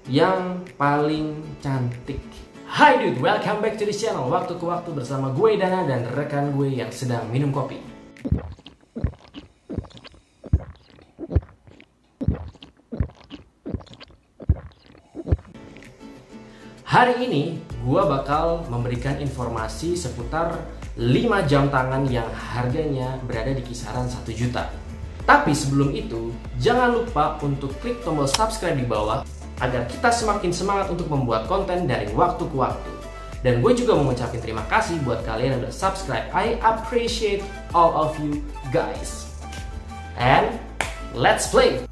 yang paling cantik. Hai dude, welcome back to the channel Waktu ke Waktu bersama gue Dana dan rekan gue yang sedang minum kopi. Hari ini gue bakal memberikan informasi seputar 5 jam tangan yang harganya berada di kisaran 1 juta. Tapi sebelum itu, jangan lupa untuk klik tombol subscribe di bawah agar kita semakin semangat untuk membuat konten dari waktu ke waktu. Dan gue juga mau ngucapin terima kasih buat kalian yang udah subscribe. I appreciate all of you guys. And let's play!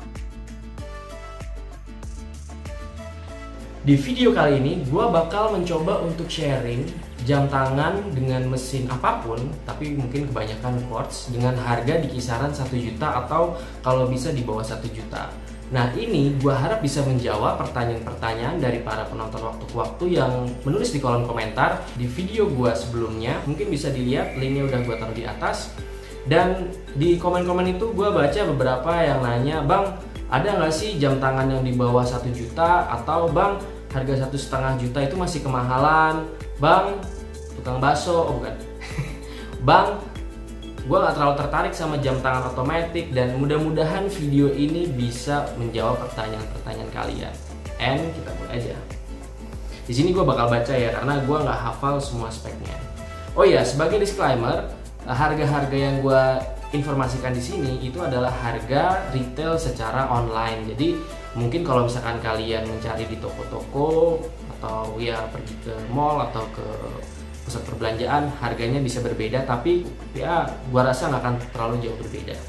Di video kali ini, gue bakal mencoba untuk sharing jam tangan dengan mesin apapun, tapi mungkin kebanyakan quartz, dengan harga di kisaran 1 juta atau kalau bisa di bawah 1 juta. Nah, ini gue harap bisa menjawab pertanyaan-pertanyaan dari para penonton waktu ke waktu yang menulis di kolom komentar di video gue sebelumnya. Mungkin bisa dilihat, linknya udah gue taruh di atas. Dan di komen-komen itu gue baca beberapa yang nanya, "Bang, ada nggak sih jam tangan yang di bawah 1 juta?" Atau, "Bang, harga 1,5 juta itu masih kemahalan." "Bang, tukang bakso," oh bukan. "Bang, gue gak terlalu tertarik sama jam tangan otomatis." Dan mudah-mudahan video ini bisa menjawab pertanyaan-pertanyaan kalian. And kita mulai aja. Di sini gue bakal baca ya, karena gue nggak hafal semua speknya. Oh ya, sebagai disclaimer, harga-harga yang gue informasikan di sini itu adalah harga retail secara online. Jadi mungkin kalau misalkan kalian mencari di toko-toko atau ya pergi ke mall atau ke pusat perbelanjaan, harganya bisa berbeda, tapi ya gua rasa nggak akan terlalu jauh berbeda.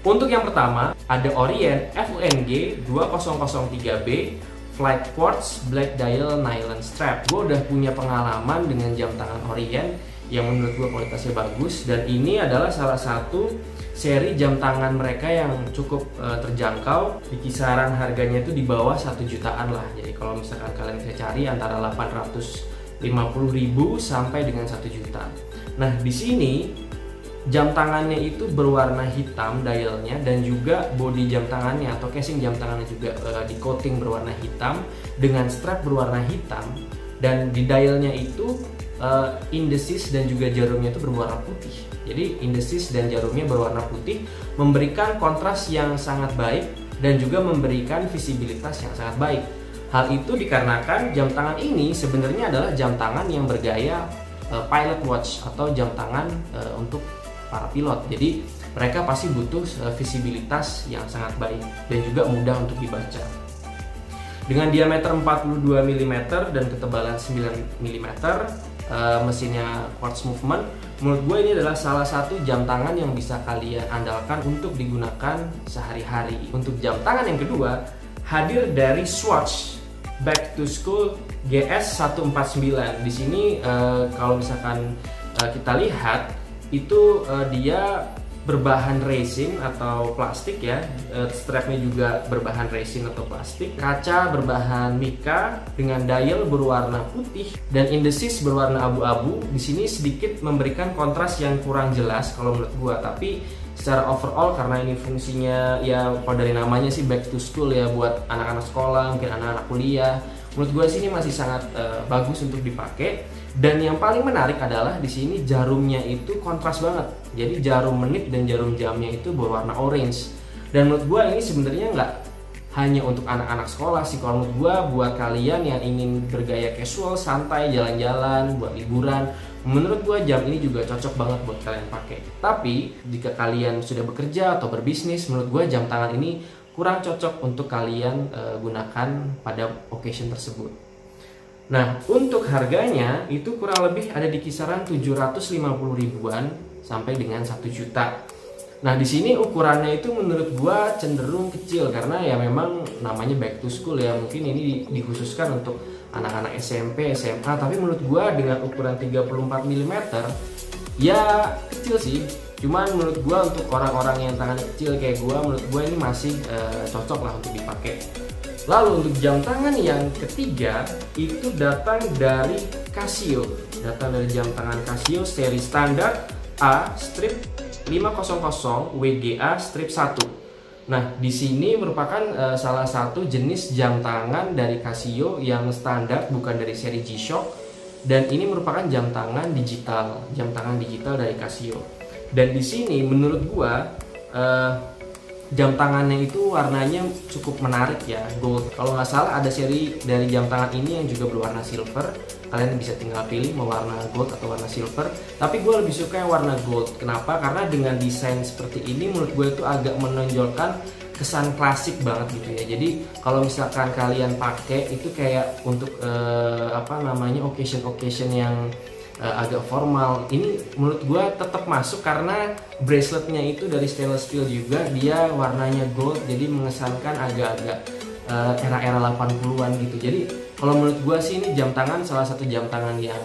Untuk yang pertama ada Orient FUNG 2003B Flight Quartz Black Dial Nylon Strap. Gue udah punya pengalaman dengan jam tangan Orient yang menurut gue kualitasnya bagus, dan ini adalah salah satu seri jam tangan mereka yang cukup terjangkau. Di kisaran harganya itu di bawah 1 jutaan lah. Jadi kalau misalkan kalian bisa cari antara 850.000 sampai dengan 1 juta. Nah, di sini jam tangannya itu berwarna hitam dialnya, dan juga bodi jam tangannya atau casing jam tangannya juga di coating berwarna hitam dengan strap berwarna hitam, dan di dialnya itu indices dan juga jarumnya itu berwarna putih. Jadi indices dan jarumnya berwarna putih memberikan kontras yang sangat baik dan juga memberikan visibilitas yang sangat baik. Hal itu dikarenakan jam tangan ini sebenarnya adalah jam tangan yang bergaya pilot watch atau jam tangan untuk para pilot. Jadi mereka pasti butuh visibilitas yang sangat baik dan juga mudah untuk dibaca. Dengan diameter 42 mm dan ketebalan 9 mm, mesinnya quartz movement, menurut gue ini adalah salah satu jam tangan yang bisa kalian andalkan untuk digunakan sehari-hari. Untuk jam tangan yang kedua hadir dari Swatch Back to School GS149. Di sini kalau misalkan kita lihat itu dia berbahan resin atau plastik ya. Strapnya juga berbahan resin atau plastik. Kaca berbahan mica dengan dial berwarna putih dan indices berwarna abu-abu. Di sini sedikit memberikan kontras yang kurang jelas kalau menurut gua, tapi secara overall karena ini fungsinya ya kalau dari namanya sih back to school ya, buat anak-anak sekolah, mungkin anak-anak kuliah, menurut gue sini masih sangat bagus untuk dipakai. Dan yang paling menarik adalah di sini jarumnya itu kontras banget. Jadi jarum menit dan jarum jamnya itu berwarna orange. Dan menurut gue ini sebenarnya nggak hanya untuk anak-anak sekolah sih. Kalau menurut gue, buat kalian yang ingin bergaya casual, santai, jalan-jalan, buat liburan, menurut gue jam ini juga cocok banget buat kalian pakai. Tapi jika kalian sudah bekerja atau berbisnis, menurut gue jam tangan ini kurang cocok untuk kalian gunakan pada occasion tersebut. Nah, untuk harganya itu kurang lebih ada di kisaran 750 ribuan sampai dengan 1 juta. Nah, di sini ukurannya itu menurut gua cenderung kecil karena ya memang namanya back to school ya. Mungkin ini dikhususkan untuk anak-anak SMP, SMA, tapi menurut gua dengan ukuran 34 mm ya kecil sih. Cuman menurut gua untuk orang-orang yang tangan kecil kayak gua, menurut gua ini masih cocok lah untuk dipakai. Lalu untuk jam tangan yang ketiga itu datang dari Casio. Datang dari jam tangan Casio seri standar A strip 500 WGA strip 1. Nah, di sini merupakan salah satu jenis jam tangan dari Casio yang standar, bukan dari seri G-Shock. Dan ini merupakan jam tangan digital dari Casio. Dan di sini menurut gua jam tangannya itu warnanya cukup menarik ya, gold. Kalau nggak salah ada seri dari jam tangan ini yang juga berwarna silver. Kalian bisa tinggal pilih mau warna gold atau warna silver. Tapi gue lebih suka yang warna gold. Kenapa? Karena dengan desain seperti ini menurut gue itu agak menonjolkan kesan klasik banget gitu ya. Jadi kalau misalkan kalian pakai itu kayak untuk occasion yang agak formal, ini menurut gue tetap masuk karena braceletnya itu dari stainless steel juga, dia warnanya gold, jadi mengesankan agak-agak era-era 80-an gitu. Jadi kalau menurut gue sih ini jam tangan salah satu jam tangan yang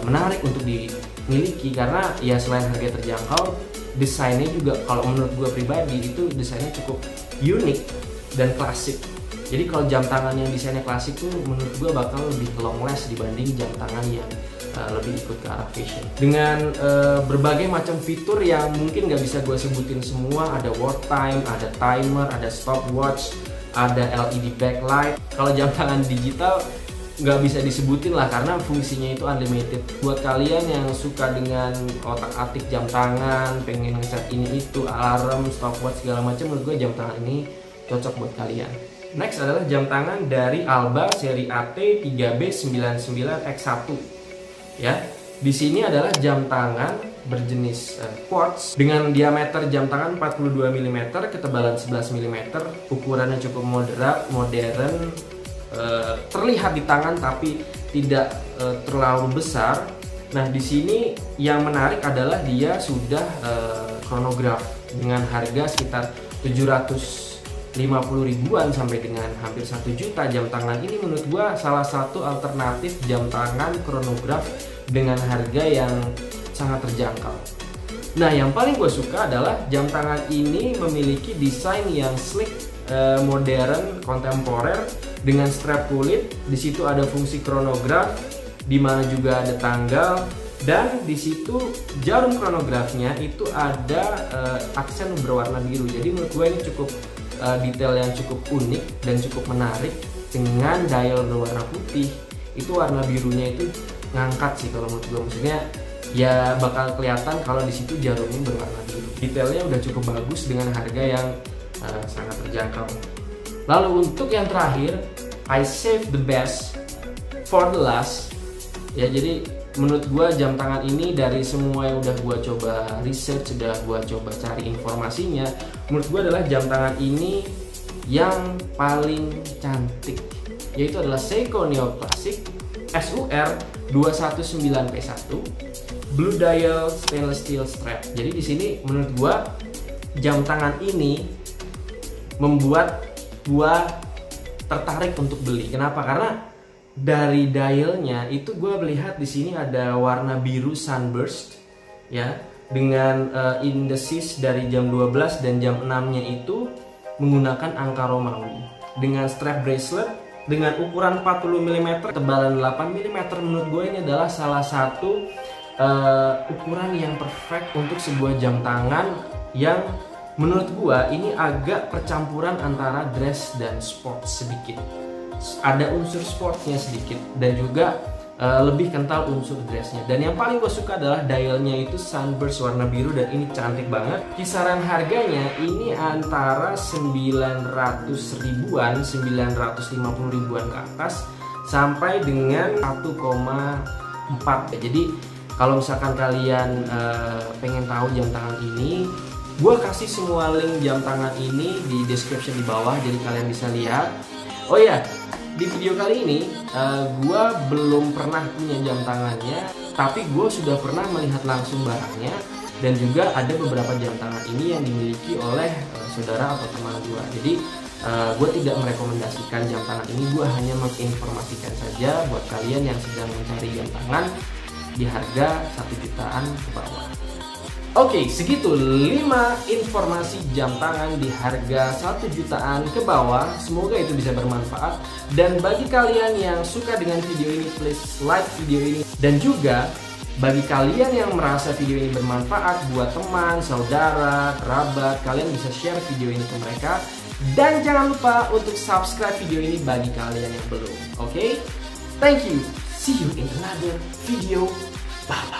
menarik untuk dimiliki karena ya selain harga terjangkau, desainnya juga kalau menurut gue pribadi itu desainnya cukup unik dan klasik. Jadi kalau jam tangan yang desainnya klasik tuh menurut gue bakal lebih long last dibanding jam tangan yang lebih ikut ke arah fashion. Dengan berbagai macam fitur yang mungkin nggak bisa gue sebutin semua, ada watch time, ada timer, ada stopwatch, ada LED backlight. Kalau jam tangan digital nggak bisa disebutin lah karena fungsinya itu unlimited. Buat kalian yang suka dengan otak-atik jam tangan, pengen ngeset ini itu, alarm, stopwatch segala macam, menurut gue jam tangan ini cocok buat kalian. Next adalah jam tangan dari Alba seri AT3B99X1. Ya, di sini adalah jam tangan berjenis quartz dengan diameter jam tangan 42 mm, ketebalan 11 mm, ukurannya cukup moderat, modern, terlihat di tangan tapi tidak terlalu besar. Nah, di sini yang menarik adalah dia sudah chronograph dengan harga sekitar 750 ribuan sampai dengan hampir 1 juta. Jam tangan ini menurut gua salah satu alternatif jam tangan chronograph dengan harga yang sangat terjangkau. Nah, yang paling gue suka adalah jam tangan ini memiliki desain yang sleek, modern, kontemporer dengan strap kulit. Di situ ada fungsi chronograph, di mana juga ada tanggal, dan di situ jarum chronografnya itu ada aksen berwarna biru. Jadi menurut gue ini cukup detail yang cukup unik dan cukup menarik dengan dial berwarna putih. Itu warna birunya itu ngangkat sih kalau menurut gue, maksudnya ya bakal kelihatan kalau di situ jarumnya berwarna biru. Detailnya udah cukup bagus dengan harga yang sangat terjangkau. Lalu untuk yang terakhir, I save the best for the last. Ya, jadi menurut gue jam tangan ini dari semua yang udah gue coba research, udah gue coba cari informasinya, menurut gue adalah jam tangan ini yang paling cantik, yaitu adalah Seiko Neo Classic SUR 219P1 Blue Dial Stainless Steel Strap. Jadi di sini menurut gua jam tangan ini membuat gua tertarik untuk beli. Kenapa? Karena dari dialnya itu gua melihat di sini ada warna biru sunburst ya, dengan indices dari jam 12 dan jam 6-nya itu menggunakan angka Romawi dengan strap bracelet dengan ukuran 40 mm, tebalan 8 mm. Menurut gue ini adalah salah satu ukuran yang perfect untuk sebuah jam tangan yang menurut gue ini agak percampuran antara dress dan sport sedikit. Ada unsur sportnya sedikit dan juga lebih kental unsur dressnya. Dan yang paling gue suka adalah dialnya itu sunburst warna biru dan ini cantik banget. Kisaran harganya ini antara 900 ribuan, 950 ribuan ke atas sampai dengan 1,4. Jadi kalau misalkan kalian pengen tahu jam tangan ini, gue kasih semua link jam tangan ini di description di bawah, jadi kalian bisa lihat. Oh ya, di video kali ini gue belum pernah punya jam tangannya, tapi gue sudah pernah melihat langsung barangnya, dan juga ada beberapa jam tangan ini yang dimiliki oleh saudara atau teman gue. Jadi gue tidak merekomendasikan jam tangan ini, gue hanya menginformasikan saja buat kalian yang sedang mencari jam tangan di harga 1 jutaan ke bawah. Oke, segitu 5 informasi jam tangan di harga 1 jutaan ke bawah. Semoga itu bisa bermanfaat. Dan bagi kalian yang suka dengan video ini, please like video ini. Dan juga Bagi kalian yang merasa video ini bermanfaat buat teman, saudara, kerabat, kalian bisa share video ini ke mereka. Dan jangan lupa untuk subscribe video ini bagi kalian yang belum. Oke? Thank you. See you in another video. Bye-bye.